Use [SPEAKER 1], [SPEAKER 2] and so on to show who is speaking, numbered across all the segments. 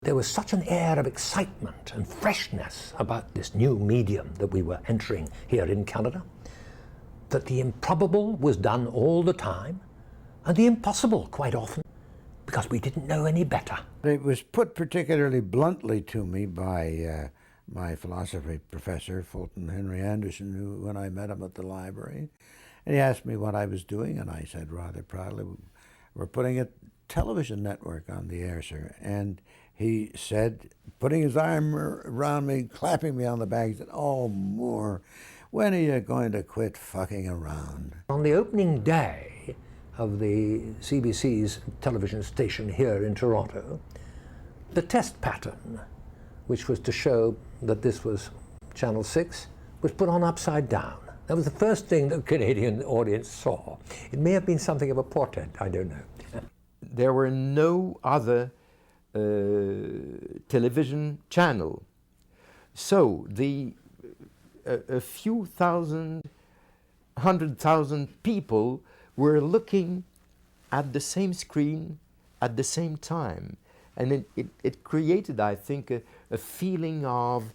[SPEAKER 1] There was such an air of excitement and freshness about this new medium that we were entering here in Canada, that the improbable was done all the time, and the impossible quite often, because we didn't know any better.
[SPEAKER 2] It was put particularly bluntly to me by my philosophy professor, Fulton Henry Anderson, who, when I met him at the library, and he asked me what I was doing, and I said rather proudly, "We're putting a television network on the air, sir." And he said, putting his arm around me, clapping me on the back, he said, "Oh, Moore, when are you going to quit fucking around?"
[SPEAKER 1] On the opening day of the CBC's television station here in Toronto, the test pattern, which was to show that this was Channel 6, was put on upside down. That was the first thing the Canadian audience saw. It may have been something of a portent, I don't know.
[SPEAKER 3] There were no other television channel. So a few thousand, 100,000 people were looking at the same screen at the same time. And it created, I think, a feeling of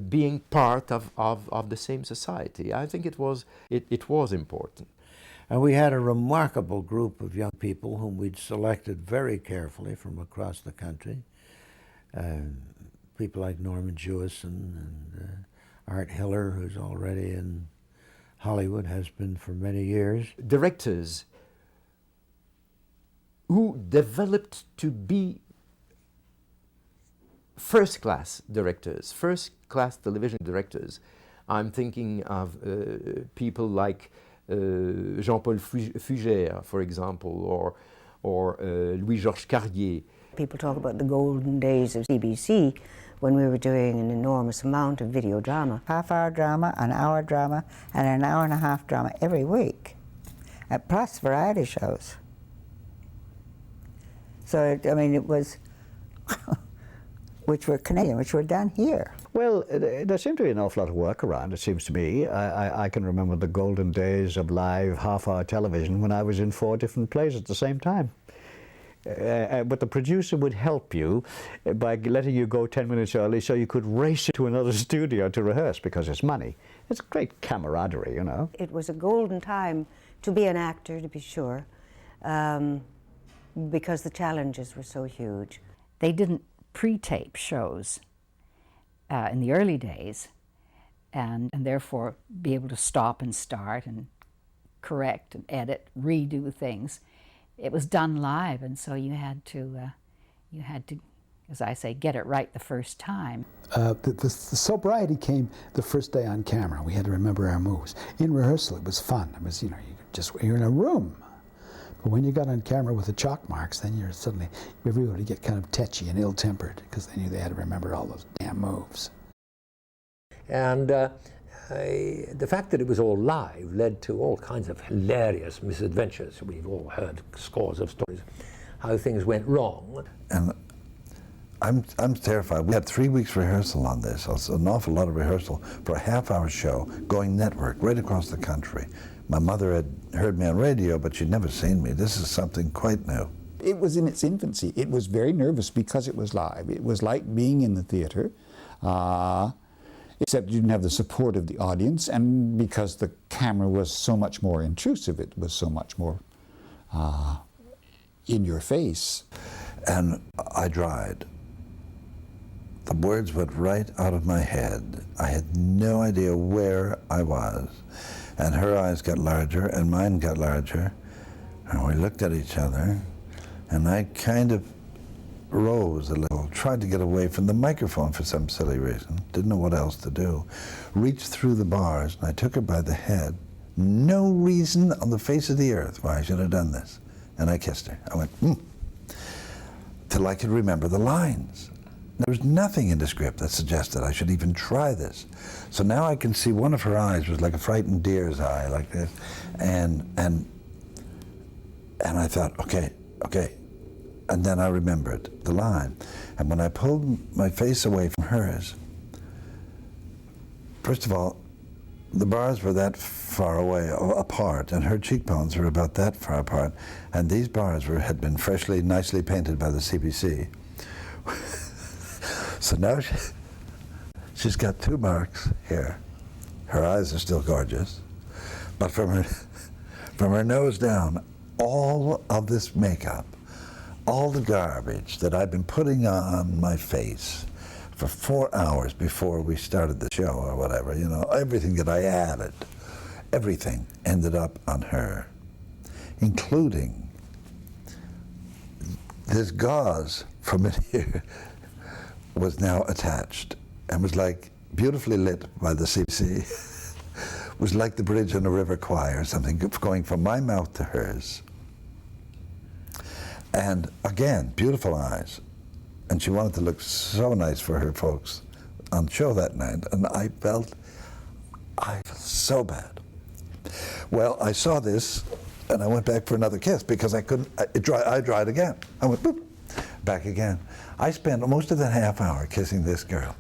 [SPEAKER 3] being part of the same society. I think it was important.
[SPEAKER 2] And we had a remarkable group of young people whom we'd selected very carefully from across the country. People like Norman Jewison and Art Hiller, who's already in Hollywood, has been for many years.
[SPEAKER 3] Directors who developed to be first-class directors, first-class television directors. I'm thinking of people like Jean-Paul Fugère, for example, or Louis-Georges Carrier.
[SPEAKER 4] People talk about the golden days of CBC when we were doing an enormous amount of video drama.
[SPEAKER 5] Half-hour drama, an hour drama, and an hour and a half drama every week, plus variety shows. So, I mean, it was, which were Canadian, which were done here.
[SPEAKER 6] Well, there seemed to be an awful lot of work around, it seems to me. I can remember the golden days of live half-hour television when I was in 4 different plays at the same time. But the producer would help you by letting you go 10 minutes early so you could race to another studio to rehearse, because it's money. It's great camaraderie, you know.
[SPEAKER 4] It was a golden time to be an actor, to be sure, because the challenges were so huge.
[SPEAKER 7] They didn't pre-tape shows in the early days, and therefore be able to stop and start and correct and edit, redo things. It was done live, and so you had to, as I say, get it right the first time.
[SPEAKER 8] The sobriety came the first day on camera. We had to remember our moves. In rehearsal, it was fun. It was, you know, you're in a room. But when you got on camera with the chalk marks, then you're suddenly, everybody get kind of tetchy and ill-tempered because they knew they had to remember all those damn moves.
[SPEAKER 1] And the fact that it was all live led to all kinds of hilarious misadventures. We've all heard scores of stories how things went wrong.
[SPEAKER 9] And I'm terrified. We had 3 weeks rehearsal on this. So it's an awful lot of rehearsal for a half-hour show going network right across the country. My mother had heard me on radio, but she'd never seen me. This is something quite new.
[SPEAKER 10] It was in its infancy. It was very nervous because it was live. It was like being in the theater, except you didn't have the support of the audience, and because the camera was so much more intrusive, it was so much more in your face.
[SPEAKER 9] And I tried. The words went right out of my head. I had no idea where I was. And her eyes got larger, and mine got larger, and we looked at each other, and I kind of rose a little, tried to get away from the microphone for some silly reason, didn't know what else to do, reached through the bars, and I took her by the head. No reason on the face of the earth why I should have done this. And I kissed her. I went, till I could remember the lines. There was nothing in the script that suggested I should even try this. So now I can see one of her eyes was like a frightened deer's eye, like this. And I thought, okay. And then I remembered the line. And when I pulled my face away from hers, first of all, the bars were that far away apart, and her cheekbones were about that far apart. And these bars had been freshly, nicely painted by the CBC. So now she's got 2 marks here. Her eyes are still gorgeous, but from her nose down, all of this makeup, all the garbage that I've been putting on my face for 4 hours before we started the show or whatever, you know, everything that I added, everything ended up on her, including this gauze from it here was now attached and was like beautifully lit by the CBC. Was like the bridge on a river Kwai or something, going from my mouth to hers. And again, beautiful eyes. And she wanted to look so nice for her folks on show that night. And I felt so bad. Well, I saw this and I went back for another kiss because I couldn't, I dried again. I went boop, back again. I spent most of that half hour kissing this girl.